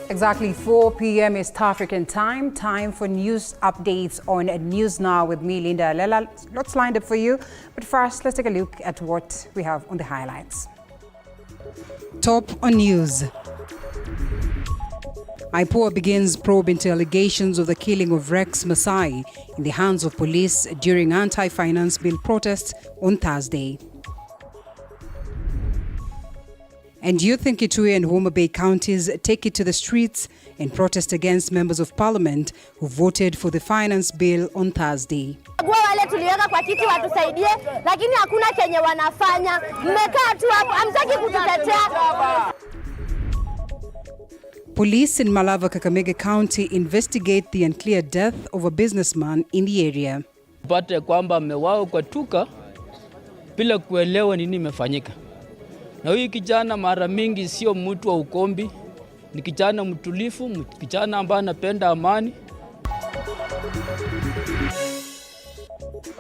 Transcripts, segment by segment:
Exactly 4 p.m. East African time. Time for news updates on News Now with me, Linda Alela. Lots lined up for you. But first, let's take a look at what we have on the highlights. Top on news. IPOA begins probe into allegations of the killing of Rex Masai in the hands of police during anti-finance bill protests on Thursday. And youth in Kitui and Homa Bay counties take it to the streets and protest against members of parliament who voted for the finance bill on Thursday. Wale tuliweka kwa kiti watusaidie, lakini hakuna kenye wanafanya. Mmekaa tu hapo, hamtaki kututetea. Police in Malava, Kakamega County investigate the unclear death of a businessman in the area. Pate kwamba amewao kwa tuka bila kuelewa nini imefanyika. Na huyu kijana mara mingi sio mtu wa ukombi, ni kijana mtulifu, kijana ambaye anapenda amani.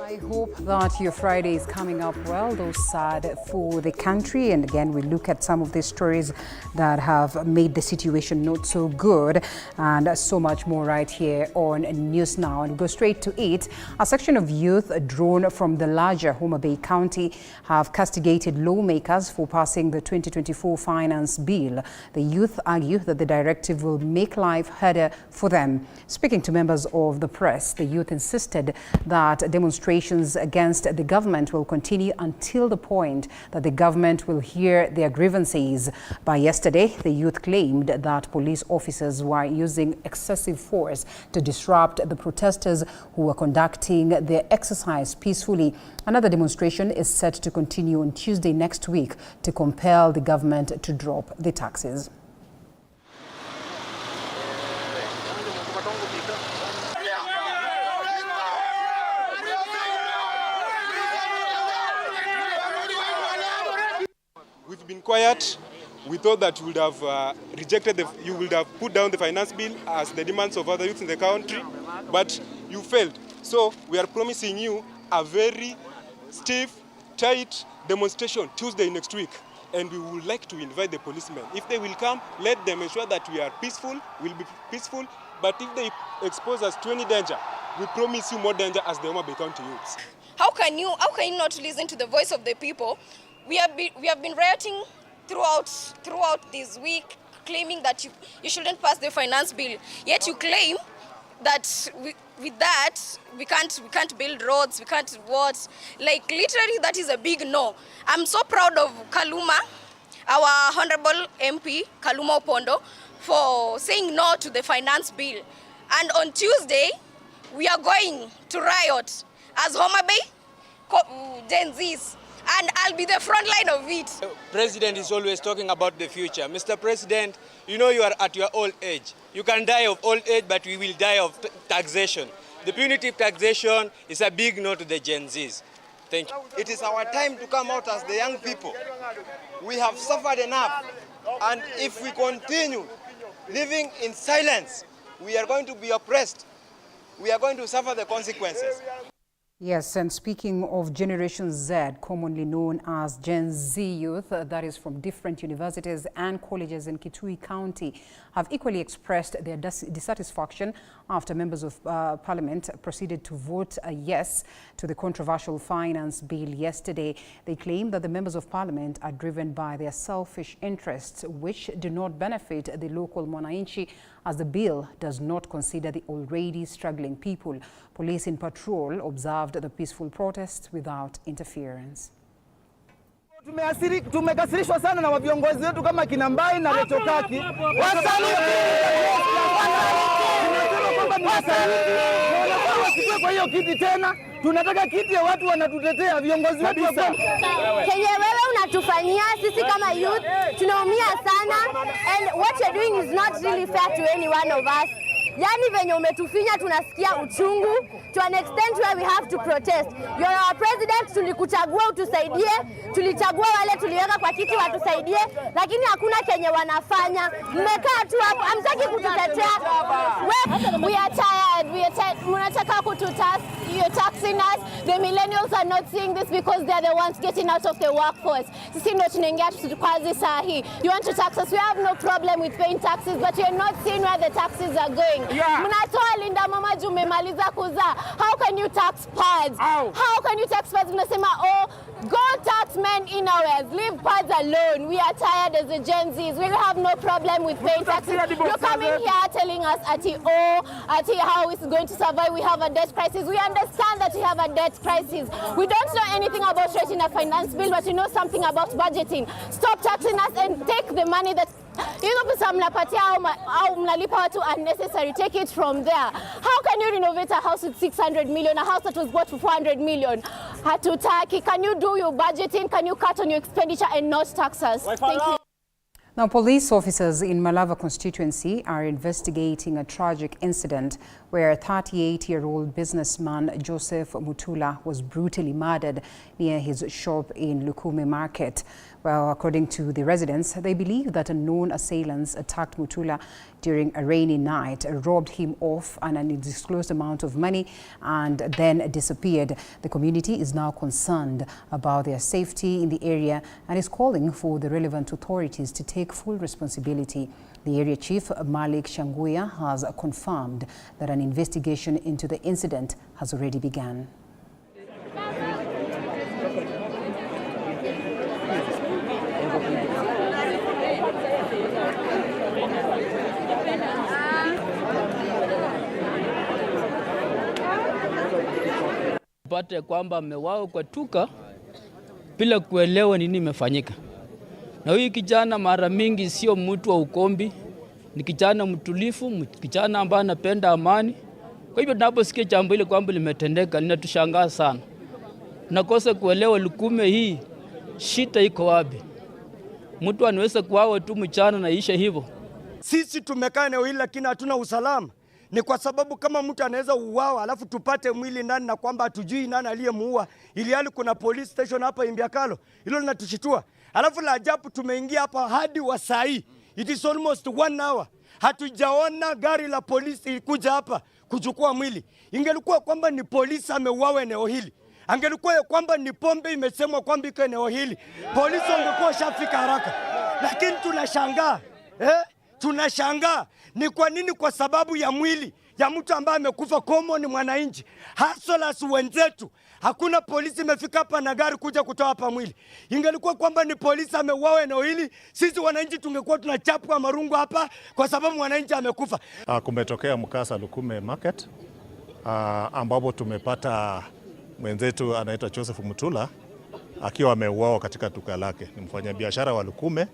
I hope that your Friday is coming up well, though sad for the country. And again, we look at some of the stories that have made the situation not so good, and so much more right here on News Now. And we go straight to it. A section of youth drawn from the larger Homa Bay County have castigated lawmakers for passing the 2024 finance bill. The youth argue that the directive will make life harder for them. Speaking to members of the press, the youth insisted that demonstrations against the government will continue until the point that the government will hear their grievances. By yesterday, the youth claimed that police officers were using excessive force to disrupt the protesters who were conducting their exercise peacefully. Another demonstration is set to continue on Tuesday next week to compel the government to drop the taxes. We've been quiet. We thought that you would have you would have put down the finance bill as the demands of other youths in the country, but you failed. So we are promising you a very stiff, tight demonstration Tuesday next week. And we would like to invite the policemen. If they will come, let them ensure that we are peaceful, we'll be peaceful. But if they expose us to any danger, we promise you more danger as the Homa Bay County youths. How can you not listen to the voice of the people? We have been rioting throughout this week, claiming that you shouldn't pass the finance bill. Yet you claim that with that we can't build roads, we can't what? Like literally that is a big no. I'm so proud of Kaluma, our honorable MP Kaluma Opondo, for saying no to the finance bill. And on Tuesday we are going to riot as Homa Bay Gen Zs. And I'll be the front line of it. The President is always talking about the future. Mr. President, you know you are at your old age. You can die of old age, but we will die of taxation. The punitive taxation is a big no to the Gen Zs. Thank you. It is our time to come out as the young people. We have suffered enough. And if we continue living in silence, we are going to be oppressed. We are going to suffer the consequences. Yes, and speaking of Generation Z, commonly known as Gen Z youth, that is from different universities and colleges in Kitui County, have equally expressed their dissatisfaction after members of Parliament proceeded to vote a yes to the controversial finance bill yesterday. They claim that the members of Parliament are driven by their selfish interests, which do not benefit the local Mwananchi, as the bill does not consider the already struggling people. Police in patrol observed the peaceful protests without interference. Tumekasirishwa sana na viongozi wetu kama kina Mbai na Retokaki. Kwa hiyo kiti tena, tunataka kiti ya watu wanatutetea viongozi wetu. Kenye wewe unatufanyia sisi kama youth tunaumia sana, and what you're doing is not really fair to any one of us. Yani venye umetufinya tunasikia uchungu to an extent where we have to protest. You're our president, tulikuchagua utusaidie, tulichagua wale tuliweka kwa kiti watusaidie, lakini hakuna kenye wanafanya. Mmekaa tu hapo, hamtaki kututetea. We are tired. Munataka kututax, you're taxing us. The millennials are not seeing this because they're the ones getting out of the workforce. Sisi ndo tunaingia kazi saa hii. You want to tax us? We have no problem with paying taxes, but you're not seeing where the taxes are going. Mnatoa linda mama juu umemaliza kuzaa. How can you tax pads? How can you tax pads? Mnasema go tax men innowares. Leave pads alone. We are tired as the Gen Zs. We have no problem with paying taxes. You're coming here telling us how it's going to survive. We have a debt crisis. We understand that we have a debt crisis. We don't know anything about writing a finance bill, but we know something about budgeting. Stop taxing us and take the money that pesa mnapatia au mnalipa watu unnecessary. Take it from there. How can you renovate a house with 600 million, a house that was bought for 400 million? Hatutaki. Can you do your budgeting? Can you cut on your expenditure and not tax us? Thank you. Now, police officers in Malava constituency are investigating a tragic incident where 38-year-old businessman Joseph Mutula was brutally murdered near his shop in Lukume Market. Well, according to the residents, they believe that unknown assailants attacked Mutula during a rainy night, robbed him of an undisclosed amount of money, and then disappeared. The community is now concerned about their safety in the area and is calling for the relevant authorities to take full responsibility. The area chief, Malik Shanguya, has confirmed that an investigation into the incident has already begun. Pate kwamba amewao kwa tuka bila kuelewa nini imefanyika. Na huyu kijana mara mingi sio mtu wa ukombi, ni kijana mtulifu, kijana ambaye anapenda amani. Kwa hivyo tunaposikia jambo hili kwamba limetendeka linatushangaa sana. Nakosa kuelewa Lukume hii shida iko wapi. Mtu anaweza kuawa tu mchana na isha hivyo. Sisi tumekaa eneo hili lakini hatuna usalama. Ni kwa sababu kama mtu anaweza uawa alafu tupate mwili ndani na kwamba hatujui nani aliyemuua, ili hali kuna police station hapa Imbiakalo. Hilo linatushitua. Alafu la ajabu tumeingia hapa hadi wa saa hii. It is almost 1 hour. Hatujaona gari la polisi kuja hapa kuchukua mwili. Ingelikuwa kwamba ni polisi ameuawa eneo hili, angelikuwa kwamba ni pombe imesemwa kwamba iko eneo hili, polisi wangekuwa shafika haraka. Lakini tunashangaa, tunashangaa ni kwa nini? Kwa sababu ya mwili ya mtu ambaye amekufa, common mwananchi, hustlers wenzetu. Hakuna polisi imefika hapa na gari kuja kutoa hapa mwili. Ingelikuwa kwamba ni polisi ameuawa eneo hili, sisi wananchi tungekuwa tunachapwa marungu hapa kwa sababu mwananchi amekufa. Kumetokea mkasa Lukume Market ambapo tumepata mwenzetu anaitwa Joseph Mutula akiwa ameuawa katika duka lake. Ni mfanyabiashara wa Lukume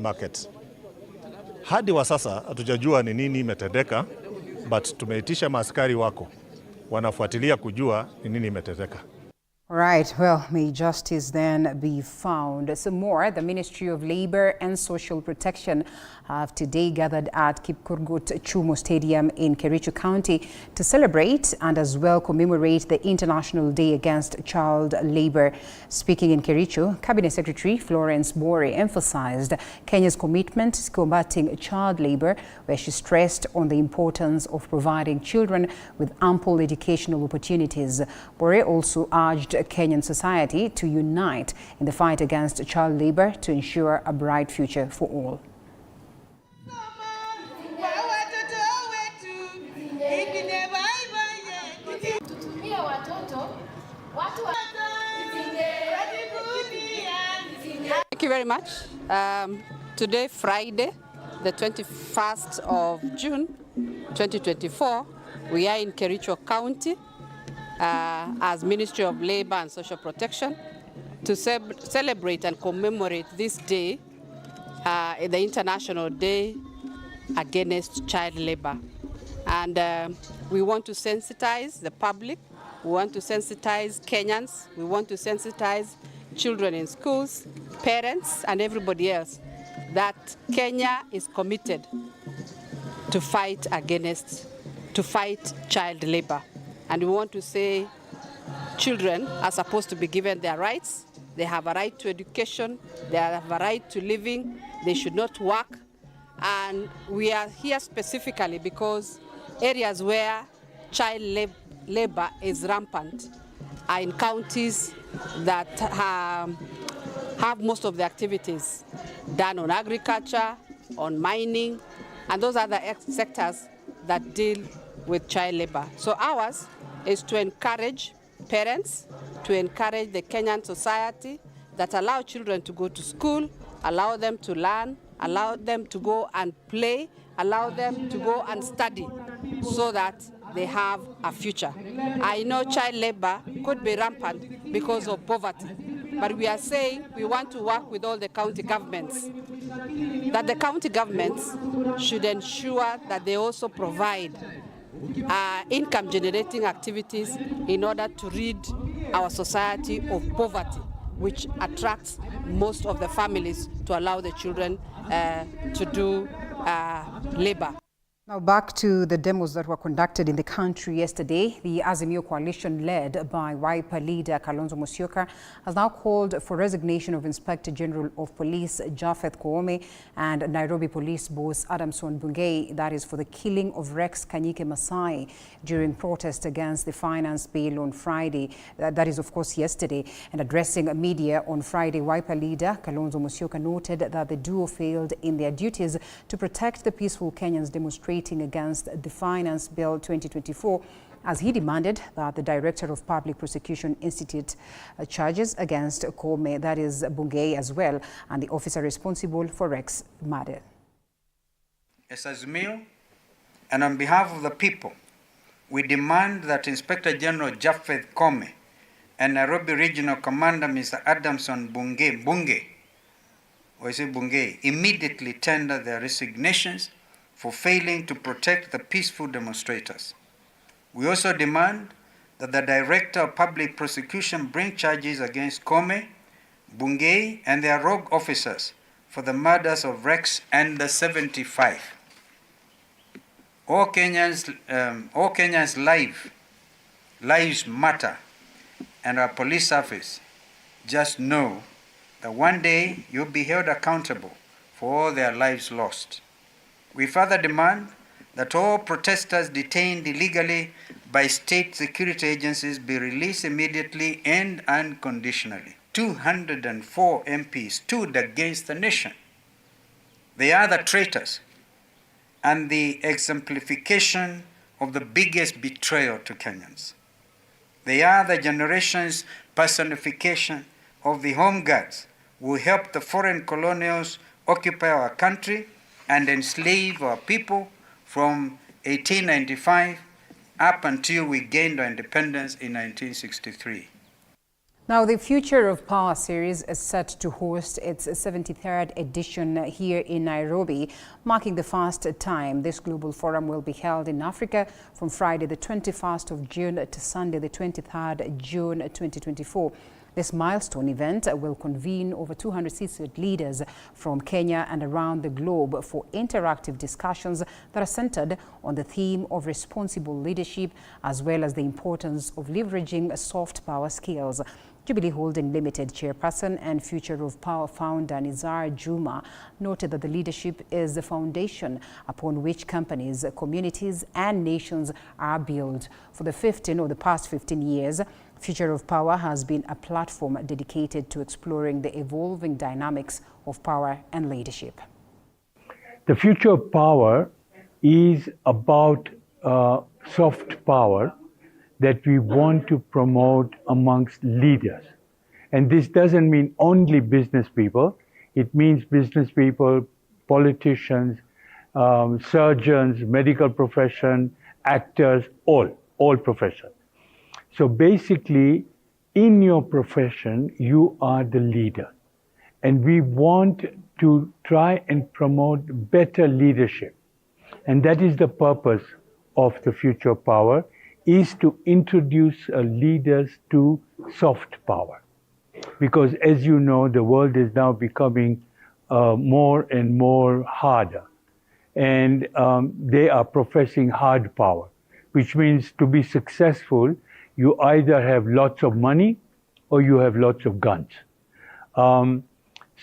Market. Hadi wa sasa hatujajua ni nini imetendeka, but tumeitisha maaskari wako wanafuatilia kujua ni nini imetendeka. All right, well, may justice then be found. Some more, the Ministry of Labour and Social Protection have today gathered at Kipkurgut Chumo Stadium in Kericho County to celebrate and as well commemorate the International Day Against Child Labour. Speaking in Kericho, Cabinet Secretary Florence Bore emphasized Kenya's commitment to combating child labour, where she stressed on the importance of providing children with ample educational opportunities. Bore also urged Kenyan society to unite in the fight against child labour to ensure a bright future for all. Thank you very much. Today, Friday, the 21st of June, 2024, we are in Kericho County as Ministry of Labour and Social Protection to celebrate and commemorate this day, the International Day Against Child Labor. And we want to sensitize the public, we want to sensitize Kenyans, we want to sensitize children in schools, parents, and everybody else that Kenya is committed to fight child labor. And we want to say children are supposed to be given their rights. They have a right to education, they have a right to living, they should not work. And we are here specifically because areas where child labor is rampant are in counties that have most of the activities done on agriculture, on mining, and those other sectors that deal with child labor. So ours is to encourage parents, to encourage the Kenyan society that allow children to go to school, allow them to learn, allow them to go and play, allow them to go and study so that they have a future. I know child labor could be rampant because of poverty, but we are saying we want to work with all the county governments, that the county governments should ensure that they also provide income generating activities in order to rid our society of poverty, which attracts most of the families to allow the children to do labor. Now back to the demos that were conducted in the country yesterday. The Azimio coalition led by Wiper leader Kalonzo Musyoka has now called for resignation of Inspector General of Police Japheth Koome and Nairobi Police Boss Adamson Bungei, that is for the killing of Rex Kanyike Masai during protest against the finance bill on Friday. That is of course yesterday. And addressing media on Friday, Wiper leader Kalonzo Musyoka noted that the duo failed in their duties to protect the peaceful Kenyans demonstrating against the Finance Bill 2024, as he demanded that the Director of Public Prosecution institute charges against Koome, that is Bungei as well, and the officer responsible for Rex murder. As Azimio, and on behalf of the people, we demand that Inspector General Japheth Koome and Nairobi Regional Commander Mr. Adamson Bungei immediately tender their resignations for failing to protect the peaceful demonstrators. We also demand that the Director of Public Prosecution bring charges against Koome, Bungei, and their rogue officers for the murders of Rex and the 75. All Kenyans' lives matter, and our police service just know that one day you'll be held accountable for all their lives lost. We further demand that all protesters detained illegally by state security agencies be released immediately and unconditionally. 204 MPs stood against the nation. They are the traitors and the exemplification of the biggest betrayal to Kenyans. They are the generation's personification of the home guards who helped the foreign colonials occupy our country and enslave our people from 1895 up until we gained our independence in 1963. Now, the Future of Power series is set to host its 73rd edition here in Nairobi, marking the first time this global forum will be held in Africa from Friday the 21st of June to Sunday the 23rd June 2024. This milestone event will convene over 200 C-suite leaders from Kenya and around the globe for interactive discussions that are centered on the theme of responsible leadership, as well as the importance of leveraging soft power skills. Jubilee Holding Limited chairperson and Future of Power founder Nizar Juma noted that the leadership is the foundation upon which companies, communities, and nations are built. For the past 15 years, Future of Power has been a platform dedicated to exploring the evolving dynamics of power and leadership. The future of power is about soft power that we want to promote amongst leaders. And this doesn't mean only business people. It means business people, politicians, surgeons, medical profession, actors, all professions. So basically, in your profession, you are the leader. And we want to try and promote better leadership. And that is the purpose of the Future Power, is to introduce leaders to soft power. Because as you know, the world is now becoming more and more harder. And they are professing hard power, which means to be successful, you either have lots of money or you have lots of guns.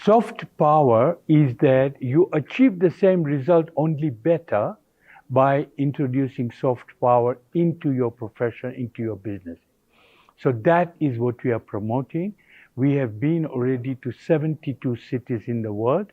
Soft power is that you achieve the same result, only better, by introducing soft power into your profession, into your business. So that is what we are promoting. We have been already to 72 cities in the world.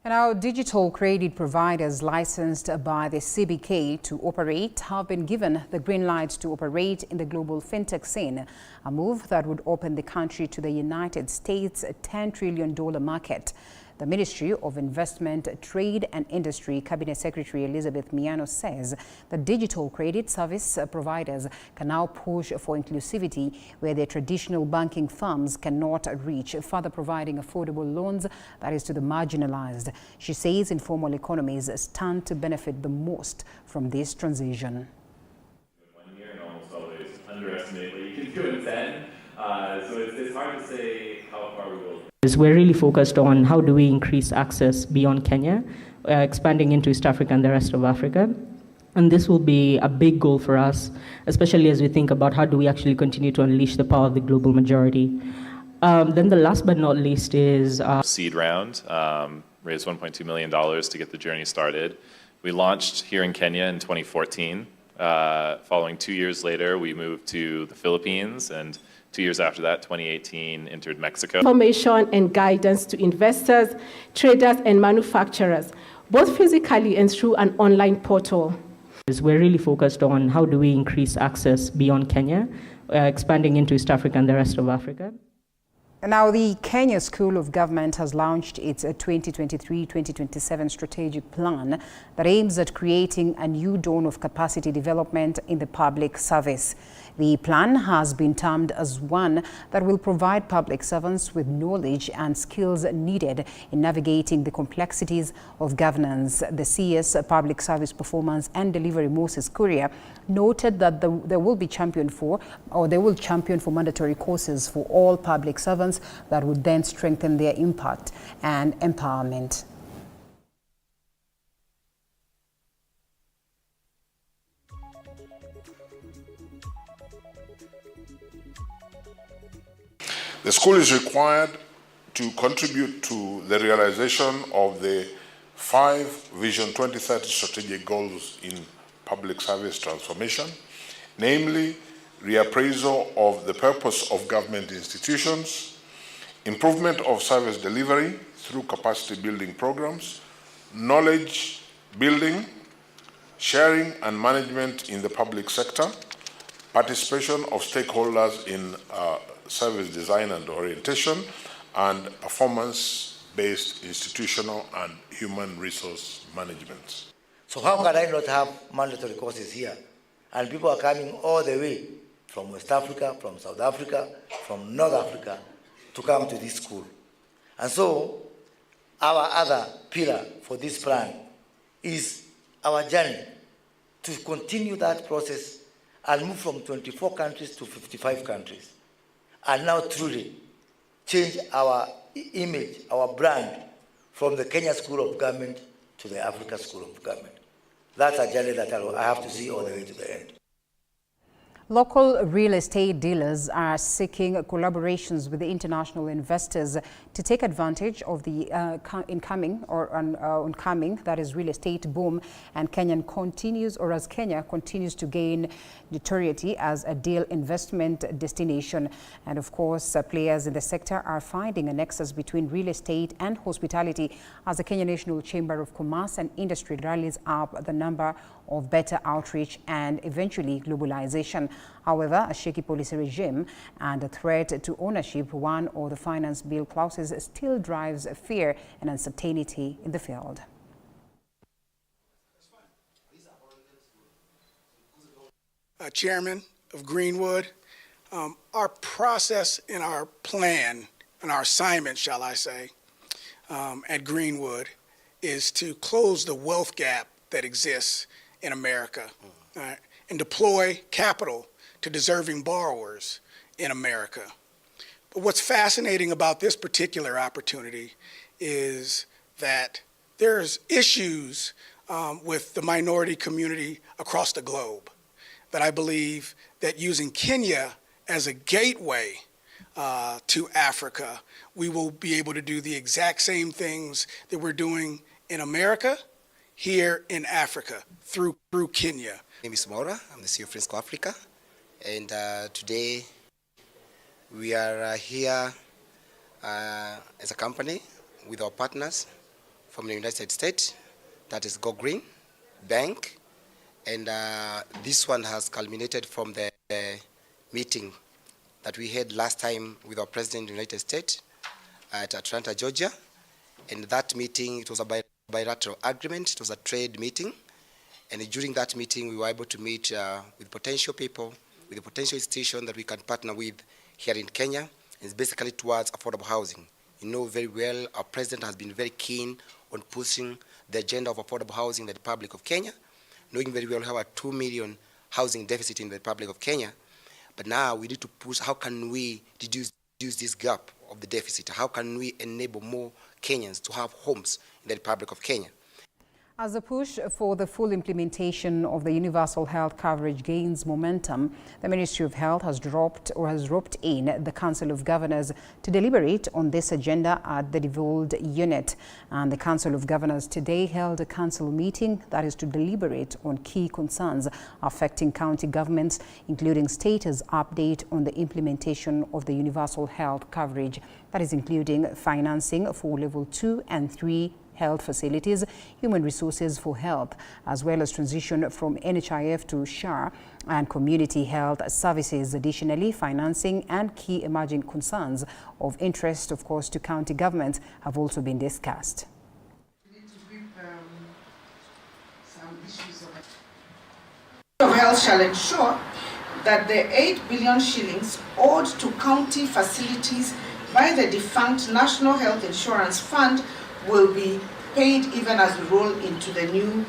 And our digital credit providers licensed by the CBK to operate have been given the green light to operate in the global fintech scene, a move that would open the country to the United States' $10 trillion market. The Ministry of Investment, Trade and Industry Cabinet Secretary Elizabeth Miano says the digital credit service providers can now push for inclusivity where their traditional banking firms cannot reach, further providing affordable loans, that is, to the marginalized. She says informal economies stand to benefit the most from this transition. 1 year and almost always underestimate what you can do in 10. So it's hard to say how far we will. We're really focused on how do we increase access beyond Kenya, expanding into East Africa and the rest of Africa. And this will be a big goal for us, especially as we think about how do we actually continue to unleash the power of the global majority. Then the last but not least is seed round, raised $1.2 million to get the journey started. We launched here in Kenya in 2014. Following 2 years later, we moved to the Philippines, and 2 years after that, 2018, entered Mexico. Information and guidance to investors, traders, and manufacturers, both physically and through an online portal. We're really focused on how do we increase access beyond Kenya, expanding into East Africa and the rest of Africa. Now, the Kenya School of Government has launched its 2023-2027 strategic plan that aims at creating a new dawn of capacity development in the public service. The plan has been termed as one that will provide public servants with knowledge and skills needed in navigating the complexities of governance. The CS Public Service Performance and Delivery Moses Kuria noted that they will champion for mandatory courses for all public servants that would then strengthen their impact and empowerment. The school is required to contribute to the realization of the 5 Vision 2030 strategic goals in public service transformation, namely reappraisal of the purpose of government institutions, improvement of service delivery through capacity building programs, knowledge building, sharing and management in the public sector, participation of stakeholders in service design and orientation, and performance-based institutional and human resource management. So how can I not have mandatory courses here? And people are coming all the way from West Africa, from South Africa, from North Africa to come to this school. And so our other pillar for this plan is our journey to continue that process and move from 24 countries to 55 countries. And now truly change our image, our brand, from the Kenya School of Government to the Africa School of Government. That's a journey that I have to see all the way to the end. Local real estate dealers are seeking collaborations with the international investors to take advantage of the oncoming, that is, real estate boom, and Kenya continues to gain notoriety as a deal investment destination. And of course, players in the sector are finding a nexus between real estate and hospitality as the Kenya National Chamber of Commerce and Industry rallies up the number of better outreach and eventually globalization. However, a shaky policy regime and a threat to ownership, one of the finance bill clauses, still drives fear and uncertainty in the field. Chairman of Greenwood, Our process and our plan and our assignment, shall I say, at Greenwood is to close the wealth gap that exists in America and deploy capital to deserving borrowers in America. But what's fascinating about this particular opportunity is that there's issues with the minority community across the globe. That I believe that using Kenya as a gateway to Africa, we will be able to do the exact same things that we're doing in America, here in Africa, through Kenya. My name is Maura, I'm the CEO of Frisco Africa, and today we are here as a company with our partners from the United States, that is Go Green Bank, and this one has culminated from the meeting that we had last time with our President of the United States at Atlanta, Georgia. And that meeting, it was a bilateral agreement, it was a trade meeting. And during that meeting, we were able to meet with potential people, with a potential institution that we can partner with here in Kenya. It's basically towards affordable housing. You know very well, our President has been very keen on pushing the agenda of affordable housing in the Republic of Kenya, knowing very well how a 2 million housing deficit in the Republic of Kenya. But now we need to push, how can we reduce this gap of the deficit? How can we enable more Kenyans to have homes in the Republic of Kenya? As the push for the full implementation of the universal health coverage gains momentum, the Ministry of Health has roped in the Council of Governors to deliberate on this agenda at the devolved unit. And the Council of Governors today held a council meeting that is to deliberate on key concerns affecting county governments, including status update on the implementation of the universal health coverage, that is including financing for level 2 and 3 health facilities, human resources for health, as well as transition from NHIF to SHA and community health services. Additionally, financing and key emerging concerns of interest, of course, to county governments have also been discussed. Of Health shall ensure that the 8 billion shillings owed to county facilities by the defunct National Health Insurance Fund will be paid even as we roll into the new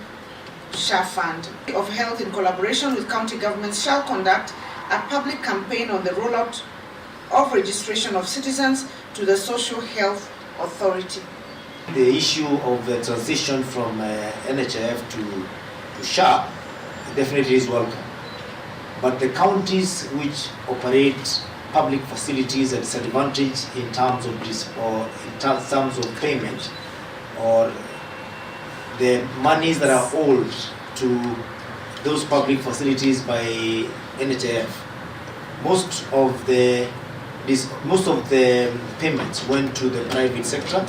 SHA fund. Of Health, in collaboration with county governments, shall conduct a public campaign on the rollout of registration of citizens to the Social Health Authority. The issue of the transition from NHIF to SHA definitely is welcome. But the counties which operate public facilities are disadvantaged in terms of this, or in terms of payment, or the monies that are owed to those public facilities by NHIF. Most of the payments went to the private sector,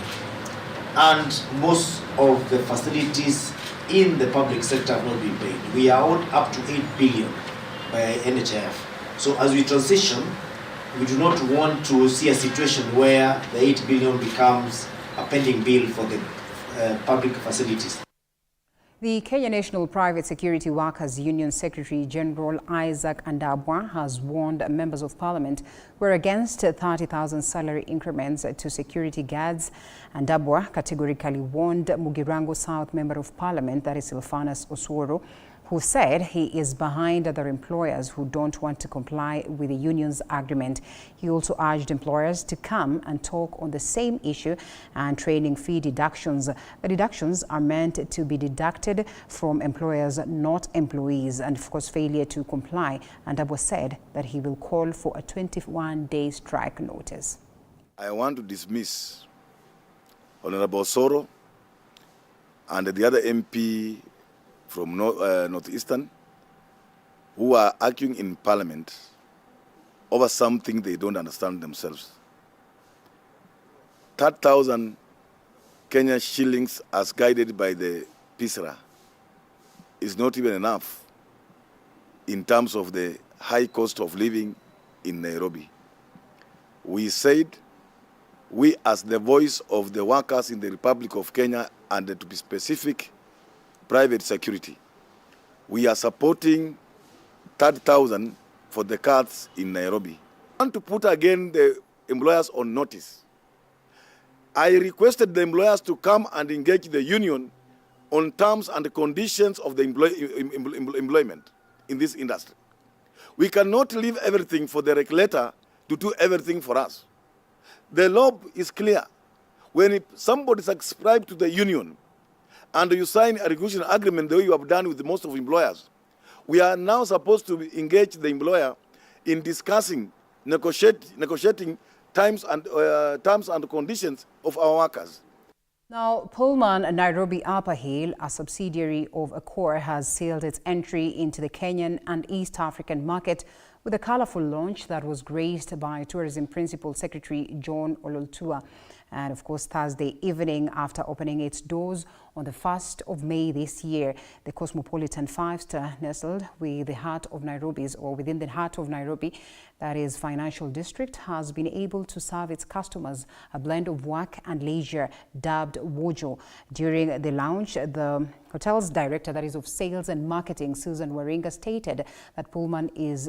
and most of the facilities in the public sector have not been paid. We are owed up to 8 billion by NHIF. So as we transition, we do not want to see a situation where the 8 billion becomes a pending bill for the public facilities. The Kenya National Private Security Workers Union Secretary General Isaac Andabwa has warned members of parliament who are against 30,000 salary increments to security guards. Andabwa categorically warned Mugirango South Member of Parliament, that is Ilphanas Osworo, who said he is behind other employers who don't want to comply with the union's agreement. He also urged employers to come and talk on the same issue and training fee deductions. The deductions are meant to be deducted from employers, not employees, and of course failure to comply. And Andabwa said that he will call for a 21-day strike notice. I want to dismiss Honorable Osoro and the other MP from Northeastern, who are arguing in Parliament over something they don't understand themselves. 30,000 Kenya shillings as guided by the PISRA is not even enough in terms of the high cost of living in Nairobi. We said, we as the voice of the workers in the Republic of Kenya, and to be specific, private security, we are supporting 30,000 for the cards in Nairobi. I want to put again the employers on notice. I requested the employers to come and engage the union on terms and conditions of the employment in this industry. We cannot leave everything for the regulator to do everything for us. The law is clear. When somebody subscribes to the union and you sign a regulation agreement the way you have done with most of employers, we are now supposed to engage the employer in discussing, negotiating terms and conditions of our workers. Now, Pullman Nairobi Upper Hill, a subsidiary of Accor, has sealed its entry into the Kenyan and East African market with a colorful launch that was graced by Tourism Principal Secretary John Ololtua. And of course, Thursday evening, after opening its doors on the 1st of May this year, the Cosmopolitan 5-star nestled with the heart of Nairobi's, or within the heart of Nairobi, that is financial district, has been able to serve its customers a blend of work and leisure dubbed Wojo. During the launch, the hotel's director, that is of sales and marketing, Susan Waringa, stated that Pullman is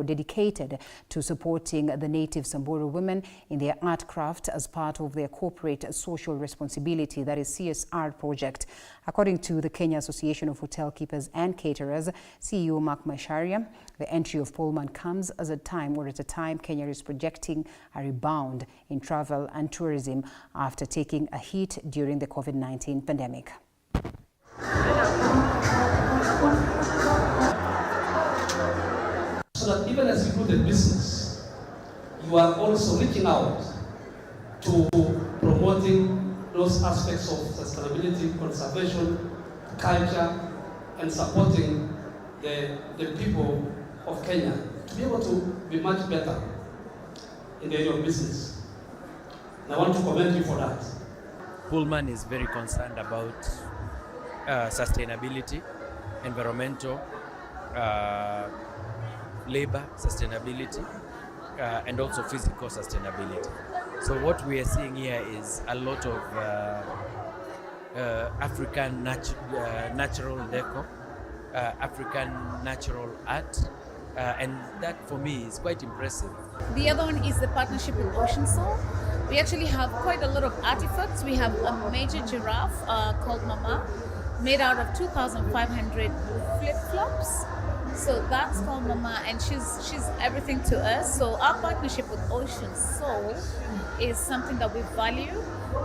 dedicated to supporting the native Samburu women in their art craft as part of their corporate social responsibility, that is CSR project. According to the Kenya Association of Hotel Keepers and Caterers, CEO Mark Masharia, the entry of Pullman comes at a time Kenya is projecting a rebound in travel and tourism after taking a hit during the COVID-19 pandemic. So that even as you do the business, you are also reaching out to promoting those aspects of sustainability, conservation, culture, and supporting the people of Kenya to be able to be much better in the area of business. And I want to commend you for that. Pullman is very concerned about sustainability, environmental, labor sustainability, and also physical sustainability. So what we are seeing here is a lot of African natural decor, African natural art, and that for me is quite impressive. The other one is the partnership with Ocean Soul. We actually have quite a lot of artifacts. We have a major giraffe called Mama, made out of 2,500 flip-flops. So that's called Mama, and she's everything to us. So our partnership with Ocean Soul is something that we value.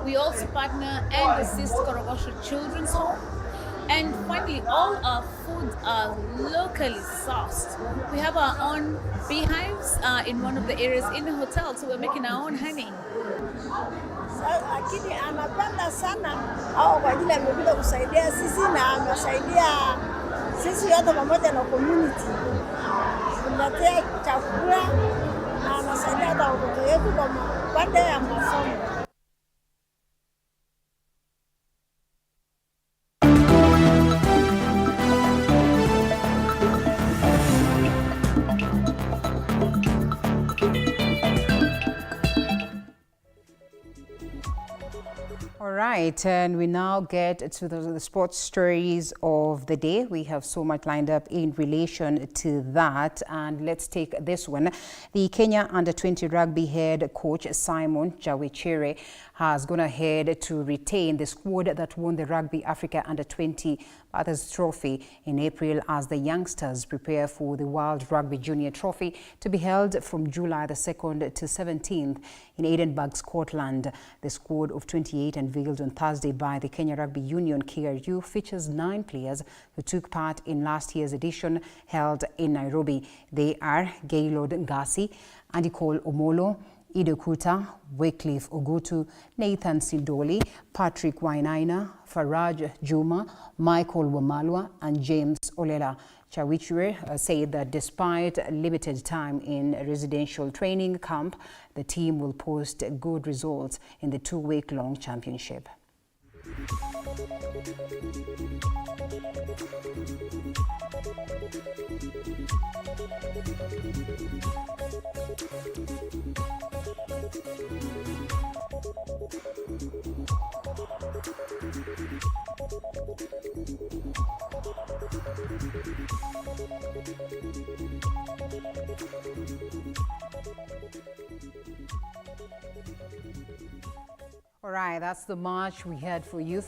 We also partner and assist Korogosho Children's Home. And finally, all our foods are locally sourced. We have our own beehives in one of the areas in the hotel, so we're making our own honey. Lakini anapenda sana au kwa ajili amekuja kusaidia sisi na anasaidia sisi yote pamoja na community. Kuletea chakula na anasaidia hata watoto wetu kwa upande ya masomo. All right, and we now get to the sports stories of the day. We have so much lined up in relation to that, and let's take this one. The Kenya Under-20 rugby head coach Simon Jawichere has gone ahead to retain the squad that won the Rugby Africa Under-20 Bathurst Trophy in April as the youngsters prepare for the World Rugby Junior Trophy to be held from July the 2nd to 17th in Edinburgh, Scotland. The squad of 28 unveiled on Thursday by the Kenya Rugby Union KRU features 9 players who took part in last year's edition held in Nairobi. They are Gaylord Ngasi, Andy Cole Omolo, Ido Kuta, Wycliffe Ogutu, Nathan Sindoli, Patrick Wainaina, Faraj Juma, Michael Wamalwa, and James Olela. Jawichere said that despite limited time in residential training camp, the team will post good results in the 2-week-long championship. All right, that's the march we had for you.